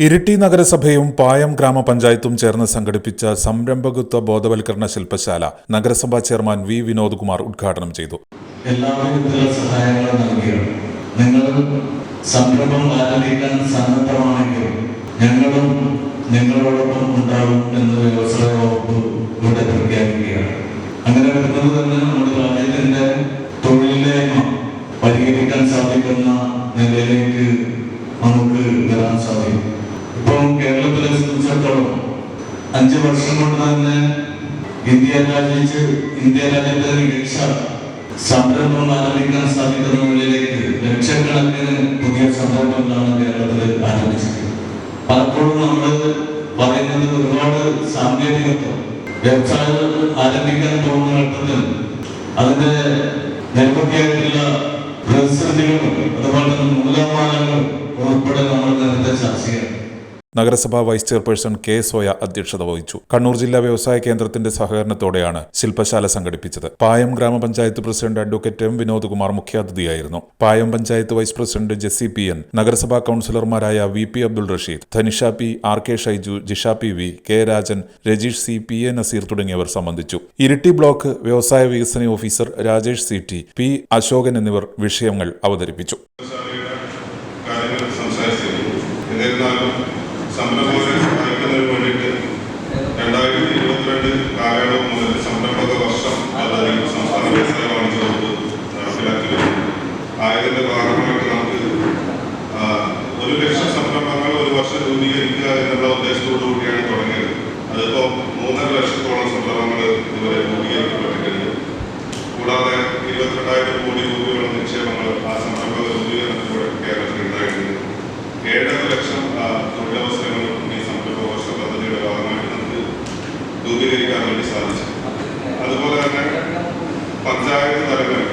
ഇരിട്ടി നഗരസഭയും പായം ഗ്രാമപഞ്ചായത്തും ചേർന്ന് സംഘടിപ്പിച്ച സംരംഭകത്വ ബോധവൽക്കരണ ശില്പശാല നഗരസഭാ ചെയർമാൻ വി വിനോദ് കുമാർ ഉദ്ഘാടനം ചെയ്തു. എല്ലാവിധത്തിലുള്ള സഹായങ്ങളും നൽകിയാണ്. നിങ്ങൾ സംരംഭം ആരംഭിക്കാൻ സന്നദ്ധമാണെങ്കിൽ ഞങ്ങളും നിങ്ങളോടൊപ്പം ഉണ്ടാകും എന്ന് വ്യവസായ വകുപ്പ് ഇവിടെ പ്രഖ്യാപിക്കുകയാണ്. അങ്ങനെ വരുന്നത് തന്നെ നമ്മുടെ രാജ്യത്തിന്റെ തൊഴിലില്ലായ്മ പരിഹരിക്കാൻ സാധിക്കുന്ന നിലയിലേക്ക് നമുക്ക് വരാൻ സാധിക്കും. ഇപ്പം കേരളത്തിലെ സംബന്ധിച്ചിടത്തോളം 5 വർഷം കൊണ്ട് തന്നെ ഇന്ത്യ രാജ്യത്തെ മികച്ച സംരംഭം ആരംഭിക്കാൻ സാധിക്കുന്ന നിലയിലേക്ക് ലക്ഷക്കണക്കിന് പുതിയ സംരംഭങ്ങളാണ് കേരളത്തിൽ ആരംഭിച്ചത്. പലപ്പോഴും നമ്മൾ പറയുന്നത് ഒരുപാട് സാങ്കേതികത്വം വ്യവസായം ആരംഭിക്കാൻ പോകുന്ന ഘട്ടത്തിൽ അതിന്റെ നിരവധിയായിട്ടുള്ള പ്രതിസന്ധികളും അതുപോലെ തന്നെ മൂലമാനങ്ങളും ഉൾപ്പെടെ നമ്മൾ നേരത്തെ ചർച്ച ചെയ്യാം. നഗരസഭാ വൈസ് ചെയർപേഴ്സൺ കെ സോയ അധ്യക്ഷത വഹിച്ചു. കണ്ണൂർ ജില്ലാ വ്യവസായ കേന്ദ്രത്തിന്റെ സഹകരണത്തോടെയാണ് ശില്പശാല സംഘടിപ്പിച്ചത്. പായം ഗ്രാമപഞ്ചായത്ത് president advocate M Vinod Kumar മുഖ്യാതിഥിയായിരുന്നു. Payam panchayat vice president Jessy P N, നഗരസഭാ കൌൺസിലർമാരായ V P Abdul Rasheed, Dhanisha P, R K Shaiju, Jisha P V, K Rajan, Rajeesh C, P A Naseer തുടങ്ങിയവർ സംബന്ധിച്ചു. ഇരിട്ടി ബ്ലോക്ക് വ്യവസായ വികസന officer Rajesh C T, P Ashokan എന്നിവർ വിഷയങ്ങൾ അവതരിപ്പിച്ചു. സംരംഭകരെ സഹായിക്കുന്നതിന് വേണ്ടിയിട്ട് 2022 കാലയളവ് മുതൽ സംരംഭക വർഷം പദ്ധതി സംസ്ഥാന വ്യവസായ വാണിജ്യ വകുപ്പ് നടപ്പിലാക്കി വരുന്നു. ആയതിന്റെ ഭാഗമായിട്ട് നമുക്ക് 1 ലക്ഷം സംരംഭങ്ങൾ ഒരു വർഷം രൂപീകരിക്കുക എന്നുള്ള ഉദ്ദേശത്തോടു കൂടിയാണ് തുടങ്ങിയത്. അതിപ്പോൾ 3.5 ലക്ഷത്തോളം സംരംഭങ്ങൾ ഇതുവരെ രൂപീകരിക്കപ്പെട്ടിട്ടുണ്ട്. കൂടാതെ 22,000 കോടി രൂപയോളം നിക്ഷേപങ്ങൾ ആ സംരംഭക രൂപീകരണത്തിലൂടെ കേരളത്തിൽ ഉണ്ടായിട്ടുണ്ട്. 7.5 ലക്ഷം തൊഴിലവസരങ്ങളും ഈ സംരംഭ വർഷ പദ്ധതിയുടെ ഭാഗമായിട്ട് നമുക്ക് രൂപീകരിക്കാൻ വേണ്ടി സാധിച്ചു. അതുപോലെ തന്നെ പഞ്ചായത്ത് തലങ്ങളിൽ